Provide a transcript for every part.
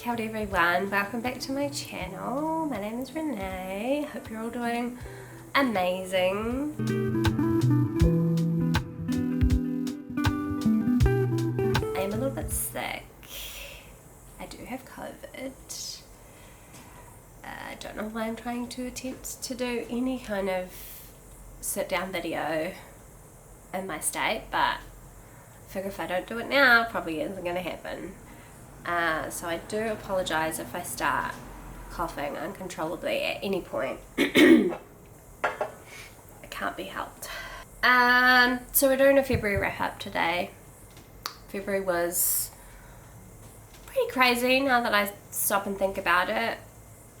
Kia ora everyone, welcome back to my channel. My name is Renee. Hope you're all doing amazing. I am a little bit sick. I do have COVID. I don't know why I'm trying to attempt to do any kind of sit down video in my state, but I figure if I don't do it now, it probably isn't going to happen. So I do apologise if I start coughing uncontrollably at any point. It can't be helped. So we're doing a February wrap up today. February was pretty crazy now that I stop and think about it.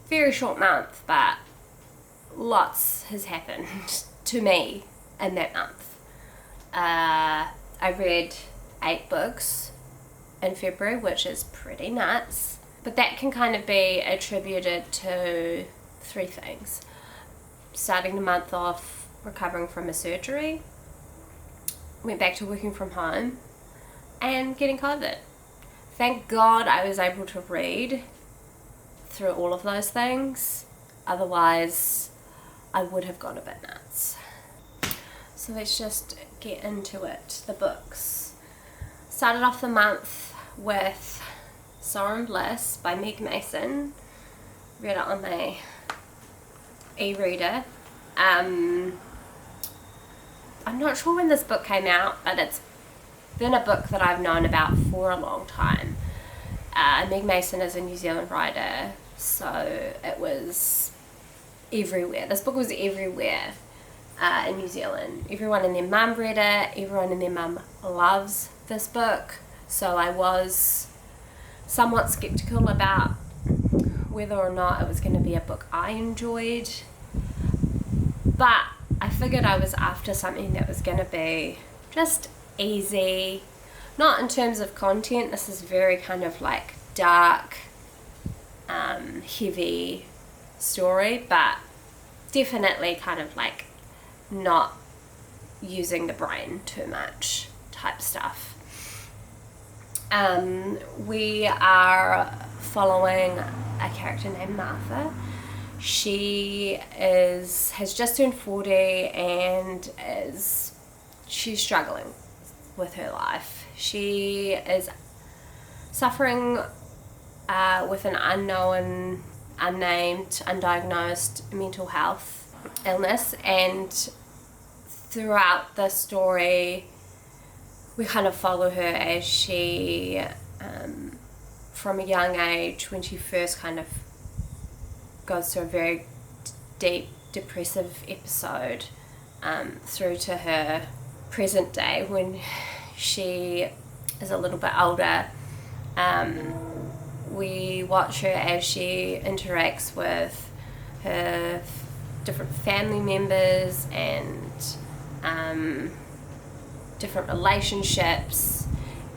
Very short month, but lots has happened to me in that month. I read 8 books in February, which is pretty nuts, but that can kind of be attributed to 3 things. Starting the month off recovering from a surgery, went back to working from home, and getting COVID. Thank God I was able to read through all of those things, otherwise I would have gone a bit nuts. So let's just get into it. The books. Started off the month with Sauron Bliss by Meg Mason. Read it on my e-reader. I'm not sure when this book came out, but it's been a book that I've known about for a long time. Meg Mason is a New Zealand writer, so it was everywhere. This book was everywhere in New Zealand. Everyone and their mum read it. Everyone and their mum loves this book. So I was somewhat skeptical about whether or not it was going to be a book I enjoyed. But I figured I was after something that was going to be just easy. Not in terms of content. This is very kind of like dark, heavy story, but definitely kind of like not using the brain too much type stuff. We are following a character named Martha. She has just turned 40 and she's struggling with her life. She is suffering with an unknown, unnamed, undiagnosed mental health illness, and throughout the story we kind of follow her as she, from a young age, when she first kind of goes through a very deep depressive episode, through to her present day when she is a little bit older. We watch her as she interacts with her different family members and different relationships,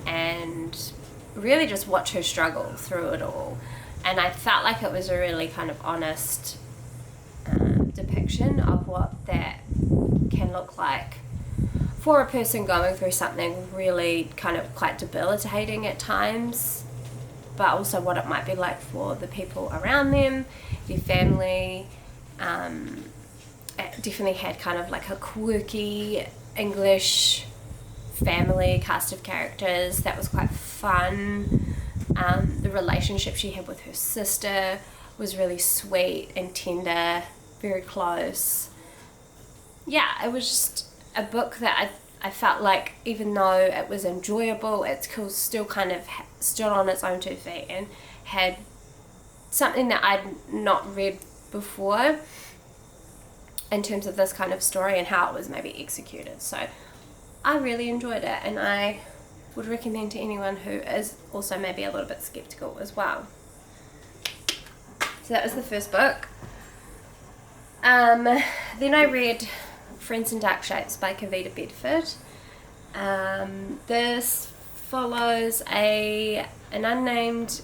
and really just watch her struggle through it all. And I felt like it was a really kind of honest depiction of what that can look like for a person going through something really kind of quite debilitating at times, but also what it might be like for the people around them, their family. It definitely had kind of like a quirky English family cast of characters that was quite fun. The relationship she had with her sister was really sweet and tender, very close. Yeah, it was just a book that I felt like, even though it was enjoyable, it still kind of stood on its own 2 feet and had something that I'd not read before in terms of this kind of story and how it was maybe executed. So I really enjoyed it, and I would recommend to anyone who is also maybe a little bit skeptical as well. So that was the first book. Then I read Friends in Dark Shapes by Kavita, Bedford. This follows an unnamed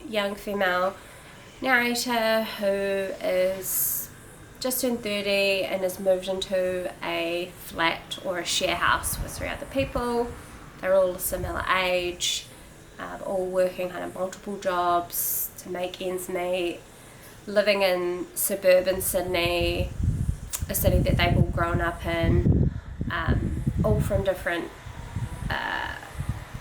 young female narrator who is just turned 30 and has moved into a flat or a share house with 3 other people. They're all a similar age, all working kind of multiple jobs to make ends meet, living in suburban Sydney, a city that they've all grown up in, all from different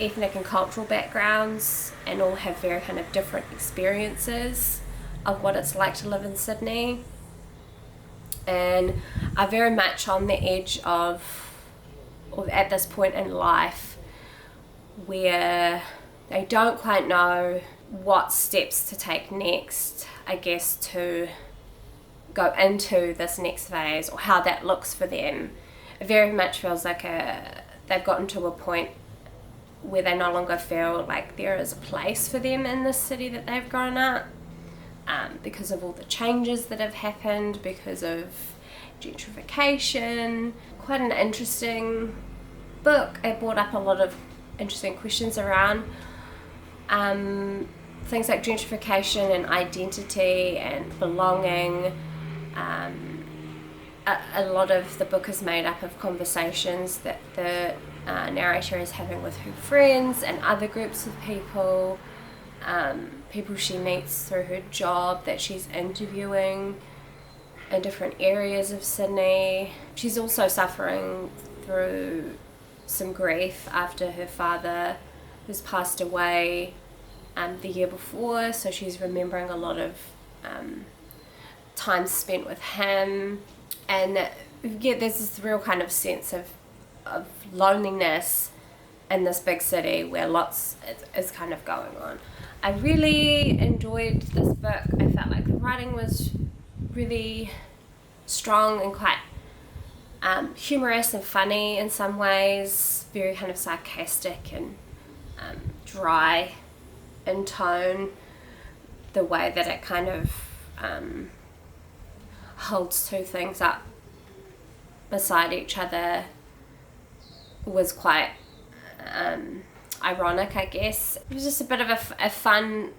ethnic and cultural backgrounds, and all have very kind of different experiences of what it's like to live in Sydney, and are very much on the edge of, or at this point in life where they don't quite know what steps to take next, I guess, to go into this next phase, or how that looks for them. It very much feels like they've gotten to a point where they no longer feel like there is a place for them in this city that they've grown up, because of all the changes that have happened, because of gentrification. Quite an interesting book. It brought up a lot of interesting questions around things like gentrification and identity and belonging. A lot of the book is made up of conversations that the narrator is having with her friends and other groups of people, people she meets through her job that she's interviewing in different areas of Sydney. She's also suffering through some grief after her father, who's passed away the year before, so she's remembering a lot of time spent with him, and there's this real kind of sense of loneliness in this big city where lots is kind of going on. I really enjoyed this book. I felt like the writing was really strong and quite humorous and funny in some ways, very kind of sarcastic and dry in tone. The way that it kind of holds two things up beside each other was quite ironic, I guess. It was just a bit of a fun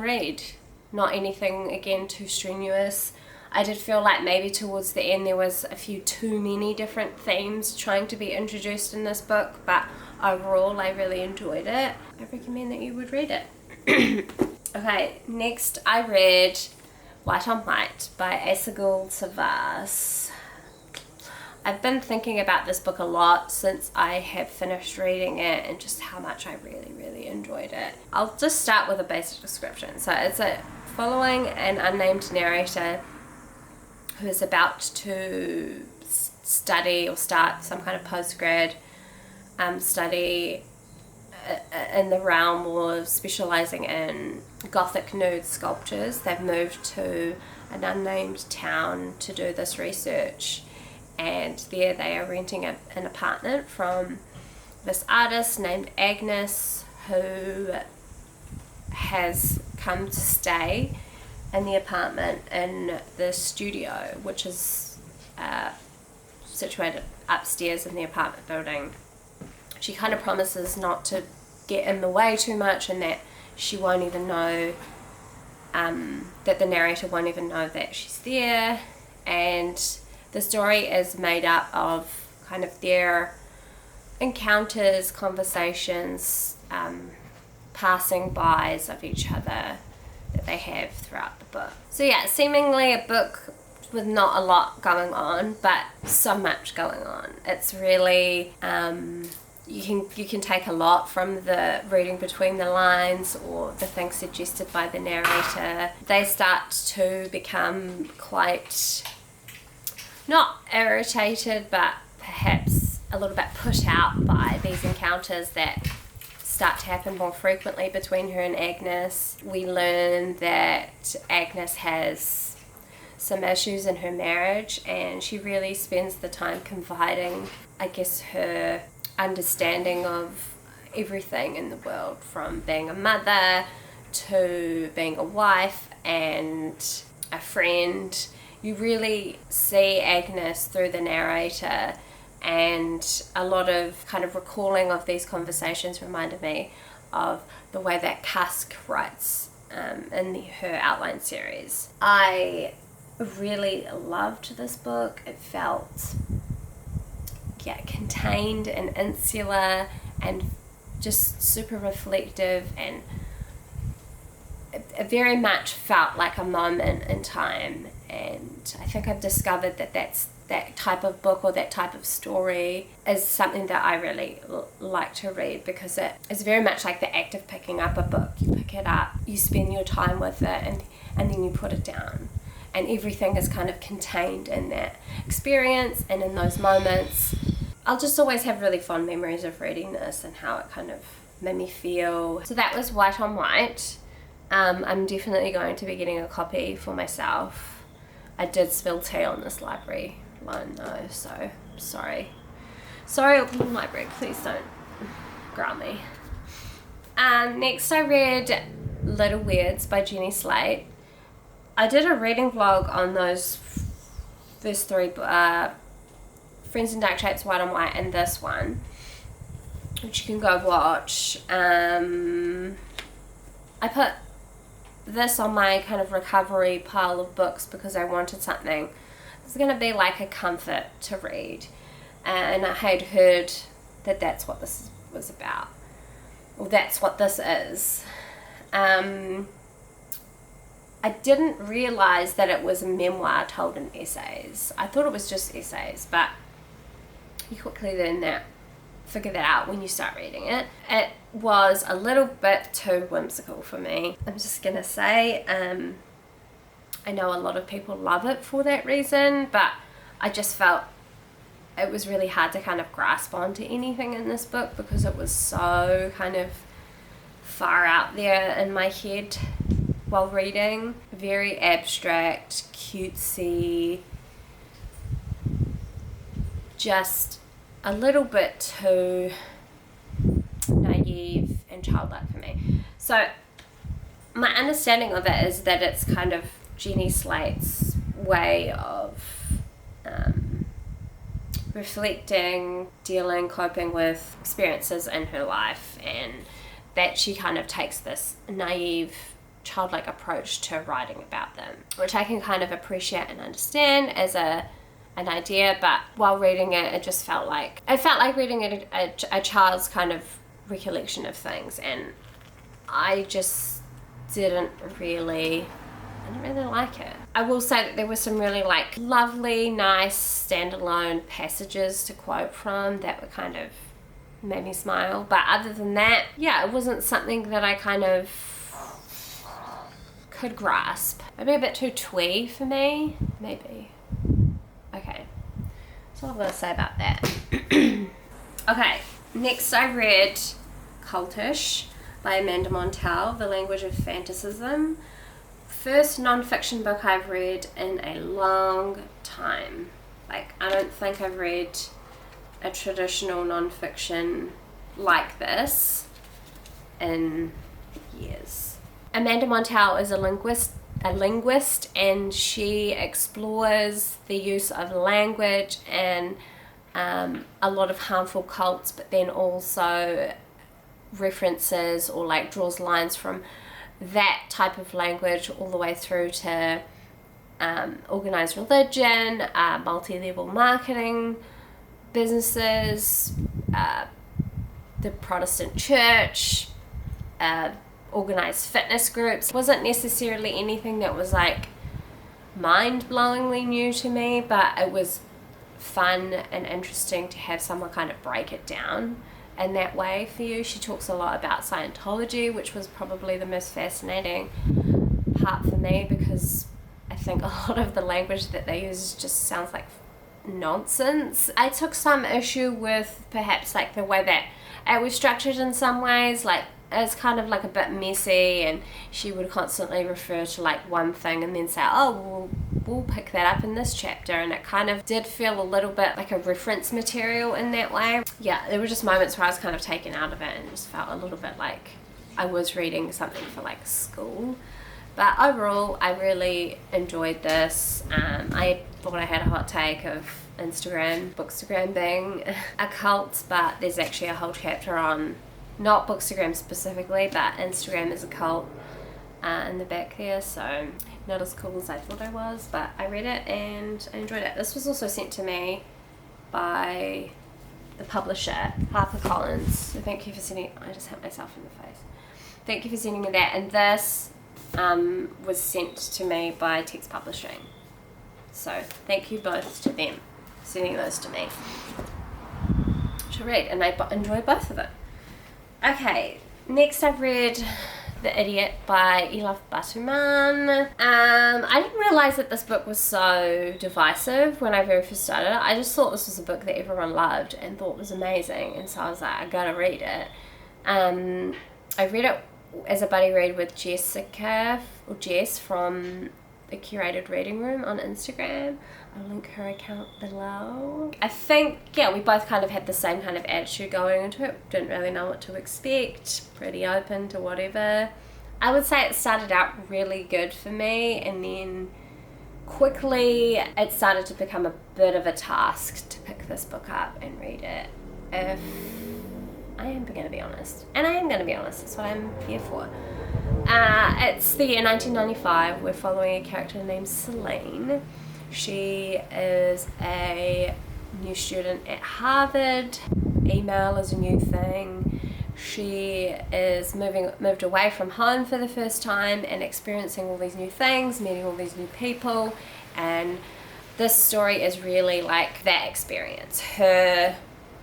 read, not anything again too strenuous. I did feel like maybe towards the end there was a few too many different themes trying to be introduced in this book, but overall I really enjoyed it. I recommend that you would read it. Okay, next I read White on White by Aysegül Savas. I've been thinking about this book a lot since I have finished reading it, and just how much I really enjoyed it. I'll just start with a basic description. So it's following an unnamed narrator who is about to study or start some kind of postgrad study in the realm of specialising in Gothic nude sculptures. They've moved to an unnamed town to do this research, and there they are renting an apartment from this artist named Agnes, who has come to stay in the apartment in the studio, which is situated upstairs in the apartment building. She kind of promises not to get in the way too much, and that she won't even know, that the narrator won't even know that she's there. And the story is made up of kind of their encounters, conversations, passing bys of each other that they have throughout the book. So yeah, seemingly a book with not a lot going on, but so much going on. It's really you can take a lot from the reading between the lines or the things suggested by the narrator. They start to become quite, not irritated, but perhaps a little bit put out by these encounters that start to happen more frequently between her and Agnes. We learn that Agnes has some issues in her marriage, and she really spends the time confiding, I guess, her understanding of everything in the world, from being a mother to being a wife and a friend. You really see Agnes through the narrator, and a lot of kind of recalling of these conversations reminded me of the way that Cusk writes in her outline series. I really loved this book. It felt contained and insular and just super reflective, and it very much felt like a moment in time, and I think I've discovered that that type of book or that type of story is something that I really like to read, because it is very much like the act of picking up a book. You pick it up, you spend your time with it, and then you put it down, and everything is kind of contained in that experience and in those moments. I'll just always have really fond memories of reading this and how it kind of made me feel. So that was White on White. I'm definitely going to be getting a copy for myself. I did spill tea on this library line though, so sorry. Sorry, Auckland Library, please don't ground me. Next I read Little Weirds by Jenny Slate. I did a reading vlog on those first three, Friends in Dark Shapes, White on White, and this one, which you can go watch. I put this on my kind of recovery pile of books because I wanted something that's going to be like a comfort to read, and I had heard that that's what this was about, or that's what this is. I didn't realise that it was a memoir told in essays. I thought it was just essays, but you quickly figure that out when you start reading it. It was a little bit too whimsical for me. I'm just gonna say, I know a lot of people love it for that reason, but I just felt it was really hard to kind of grasp onto anything in this book because it was so kind of far out there in my head while reading. Very abstract, cutesy, just a little bit too naive and childlike for me. So my understanding of it is that it's kind of Jenny Slate's way of reflecting, dealing, coping with experiences in her life, and that she kind of takes this naive, childlike approach to writing about them, which I can kind of appreciate and understand as an idea, but while reading it, it felt like reading a child's kind of recollection of things, and I just didn't really like it. I will say that there were some really like lovely, nice standalone passages to quote from that were kind of made me smile, but other than that, yeah, it wasn't something that I kind of could grasp. Maybe a bit too twee for me, maybe. Okay, that's all I'm going to say about that. Okay, next I read Cultish by Amanda Montell, The Language of Fantasism. First non-fiction book I've read in a long time. Like, I don't think I've read a traditional non-fiction like this in years. Amanda Montell is a linguist, and she explores the use of language and a lot of harmful cults, but then also references or like draws lines from that type of language all the way through to organized religion, multi-level marketing businesses, the Protestant church, organized fitness groups. It wasn't necessarily anything that was like mind-blowingly new to me, but it was fun and interesting to have someone kind of break it down in that way for you. She talks a lot about Scientology, which was probably the most fascinating part for me, because I think a lot of the language that they use just sounds like nonsense. I took some issue with perhaps like the way that it was structured in some ways, like it's kind of like a bit messy, and she would constantly refer to like one thing and then say, oh, well, we'll pick that up in this chapter, and it kind of did feel a little bit like a reference material in that way. Yeah, there were just moments where I was kind of taken out of it and just felt a little bit like I was reading something for like school. But overall, I really enjoyed this. I thought I had a hot take of Bookstagram being a cult, but there's actually a whole chapter on not Bookstagram specifically, but Instagram is a cult in the back there, so not as cool as I thought I was, but I read it and I enjoyed it. This was also sent to me by the publisher, HarperCollins, so thank you for sending, I just hit myself in the face. Thank you for sending me that, and this was sent to me by Text Publishing. So thank you both to them sending those to me to read, and I enjoyed both of them. Okay, next I've read The Idiot by Elif Batuman. I didn't realise that this book was so divisive when I very first started it. I just thought this was a book that everyone loved and thought was amazing, and so I was like, I gotta read it. I read it as a buddy read with Jess from the Curated Reading Room on Instagram. I'll link her account below. I think, we both kind of had the same kind of attitude going into it. Didn't really know what to expect. Pretty open to whatever. I would say it started out really good for me, and then quickly it started to become a bit of a task to pick this book up and read it. If I am going to be honest. And I am going to be honest. That's what I'm here for. It's the year 1995. We're following a character named Selene. She is a new student at Harvard. Email is a new thing. She is moved away from home for the first time and experiencing all these new things, meeting all these new people. And this story is really like that experience. Her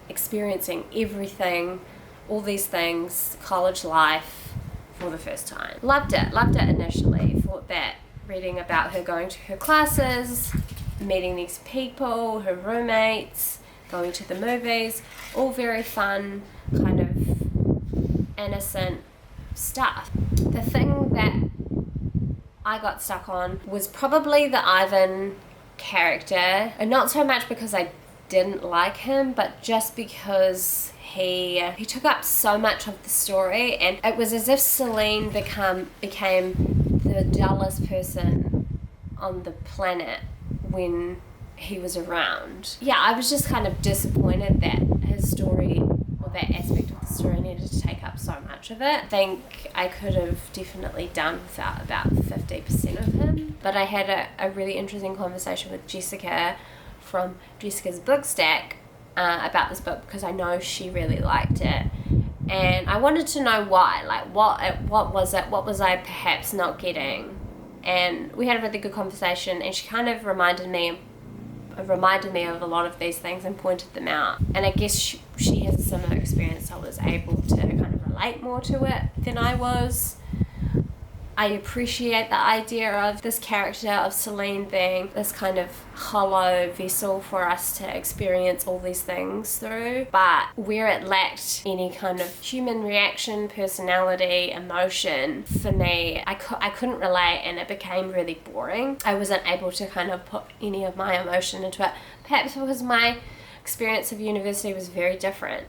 experiencing everything, all these things, college life for the first time. Loved it initially. Thought that reading about her going to her classes, meeting these people, her roommates, going to the movies, all very fun, kind of innocent stuff. The thing that I got stuck on was probably the Ivan character, and not so much because I didn't like him, but just because he took up so much of the story, and it was as if Selene became the dullest person on the planet when he was around. I was just kind of disappointed that his story, or that aspect of the story, needed to take up so much of it. I think I could have definitely done without about 50% of him. But I had a really interesting conversation with Jessica from Jessica's Book Stack about this book, because I know she really liked it, and I wanted to know why. Like, what was it? What was I perhaps not getting? And we had a really good conversation, and she kind of reminded me of a lot of these things and pointed them out. And I guess she has a similar experience. I was able to kind of relate more to it than I was. I appreciate the idea of this character of Selene being this kind of hollow vessel for us to experience all these things through, but where it lacked any kind of human reaction, personality, emotion, for me, I couldn't relate, and it became really boring. I wasn't able to kind of put any of my emotion into it, perhaps because my experience of university was very different,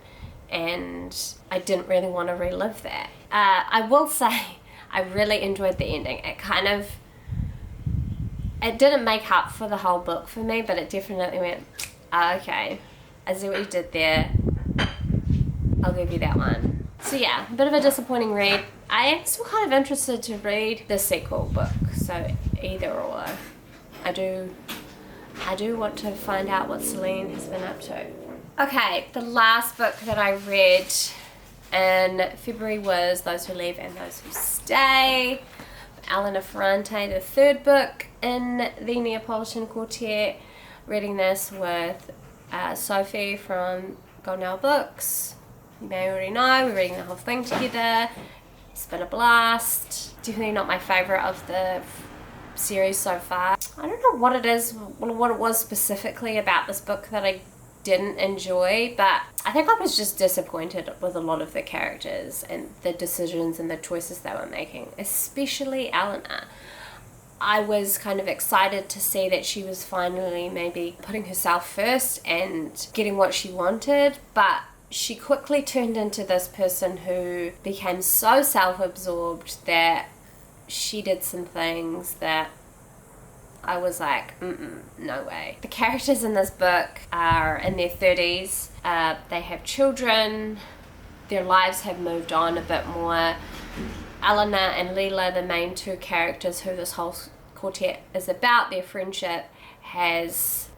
and I didn't really want to relive that. I will say, I really enjoyed the ending. It didn't make up for the whole book for me, but it definitely went, okay, I see what you did there. I'll give you that one. So a bit of a disappointing read. I am still kind of interested to read the sequel book, so either or. I do want to find out what Selene has been up to. Okay, the last book that I read in February was Those Who Leave and Those Who Stay, Elena Ferrante, the third book in the Neapolitan Quartet. Reading this with Sophie from Golden Hour Books. You may already know, we're reading the whole thing together. It's been a blast. Definitely not my favourite of the series so far. I don't know what it was specifically about this book that I didn't enjoy, but I think I was just disappointed with a lot of the characters and the decisions and the choices they were making, especially Elena. I was kind of excited to see that she was finally maybe putting herself first and getting what she wanted, but she quickly turned into this person who became so self-absorbed that she did some things that I was like, no way. The characters in this book are in their 30s. They have children. Their lives have moved on a bit more. Elena and Lila, the main two characters who this whole quartet is about, their friendship has...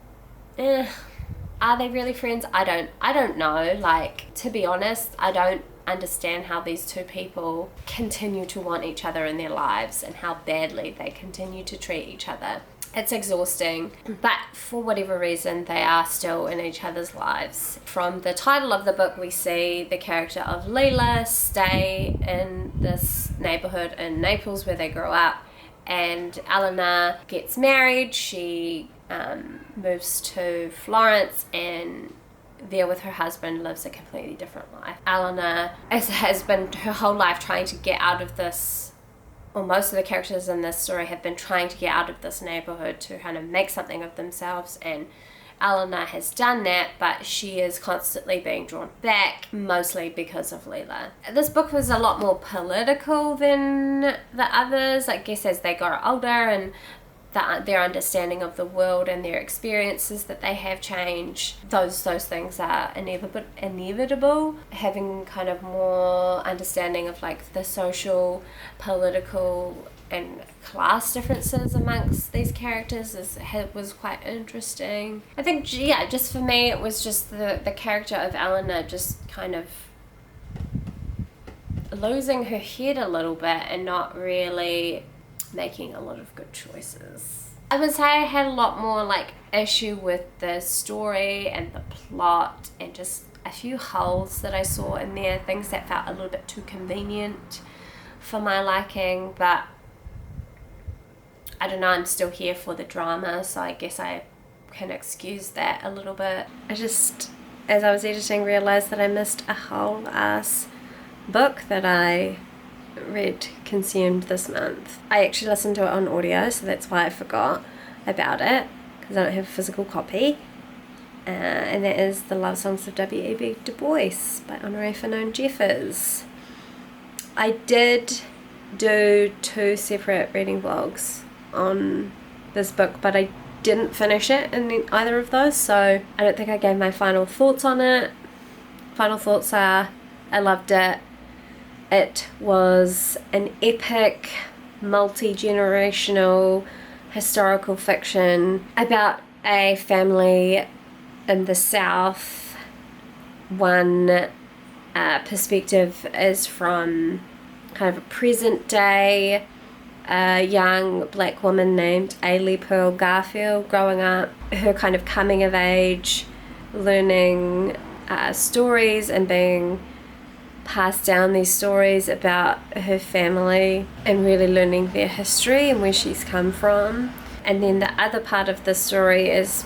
are they really friends? I don't know. Like, to be honest, I don't understand how these two people continue to want each other in their lives and how badly they continue to treat each other. It's exhausting, but for whatever reason, they are still in each other's lives. From the title of the book, we see the character of Leela stay in this neighborhood in Naples where they grow up, and Elena gets married. She moves to Florence, and there with her husband lives a completely different life. Elena has been her whole life trying to get out of this, or most of the characters in this story have been trying to get out of this neighborhood to kind of make something of themselves, and Elena has done that, but she is constantly being drawn back, mostly because of Leela. This book was a lot more political than the others, I guess, as they got older and their understanding of the world and their experiences that they have changed. Those things are inevitable. Having kind of more understanding of like the social, political and class differences amongst these characters was quite interesting. I think, yeah, just for me it was just the character of Elena just kind of losing her head a little bit and not really making a lot of good choices. I would say I had a lot more like issue with the story and the plot and just a few holes that I saw in there, things that felt a little bit too convenient for my liking, but I don't know, I'm still here for the drama, so I guess I can excuse that a little bit. I just, as I was editing, realised that I missed a whole ass book that I consumed this month. I actually listened to it on audio, so that's why I forgot about it, because I don't have a physical copy, and that is The Love Songs of W.E.B. Du Bois by Honorée Fanonne Jeffers. I did do 2 separate reading vlogs on this book, but I didn't finish it in either of those, so I don't think I gave my final thoughts on it. Final thoughts are, I loved it. It was an epic, multi-generational historical fiction about a family in the South. One perspective is from kind of a present day, a young black woman named Elif Garfield growing up, her kind of coming of age, learning stories and being passed down these stories about her family and really learning their history and where she's come from. And then the other part of the story is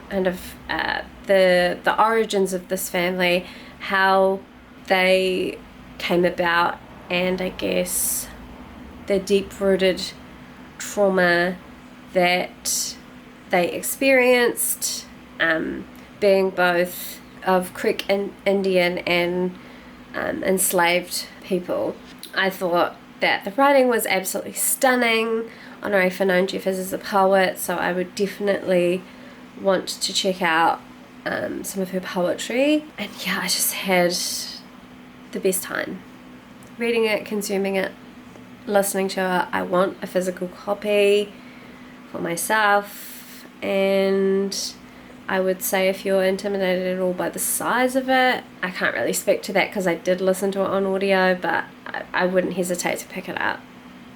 kind of the origins of this family, how they came about, and I guess the deep-rooted trauma that they experienced, being both of Creek Indian and enslaved people. I thought that the writing was absolutely stunning. Honorée Fanonne Jeffers is a poet, so I would definitely want to check out some of her poetry. And yeah, I just had the best time reading it, consuming it, listening to it. I want a physical copy for myself, and I would say if you're intimidated at all by the size of it, I can't really speak to that because I did listen to it on audio, but I wouldn't hesitate to pick it up,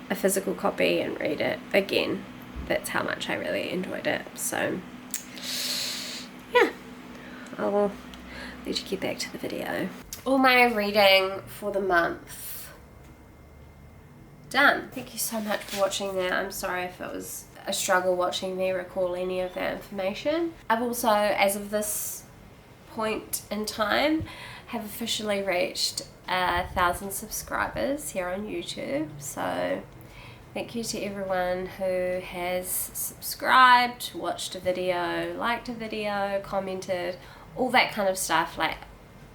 a physical copy, and read it again. That's how much I really enjoyed it. So yeah, I'll let you get back to the video. All my reading for the month done. Thank you so much for watching that. I'm sorry if it was a struggle watching me recall any of that information. I've also, as of this point in time, have officially reached 1,000 subscribers here on YouTube. So thank you to everyone who has subscribed, watched a video, liked a video, commented, all that kind of stuff. Like,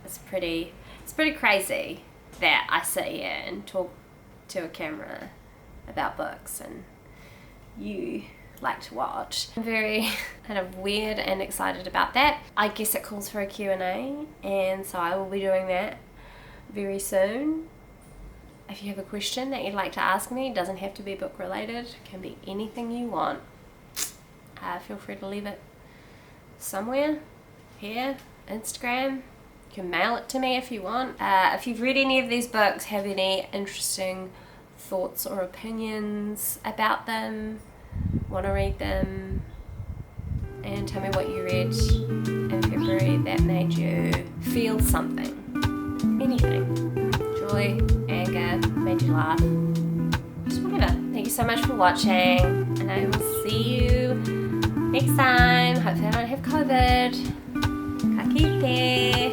it's pretty crazy that I sit here and talk to a camera about books and you like to watch. I'm very kind of weird and excited about that. I guess it calls for a Q&A, and so I will be doing that very soon. If you have a question that you'd like to ask me, it doesn't have to be book related, it can be anything you want. Feel free to leave it somewhere, here, Instagram, You can mail it to me if you want. If you've read any of these books, have any interesting thoughts or opinions about them, want to read them, and tell me what you read in February that made you feel something. Anything. Joy, anger, made you laugh. Just whatever. Thank you so much for watching, and I will see you next time. Hopefully I don't have COVID. Ka kite.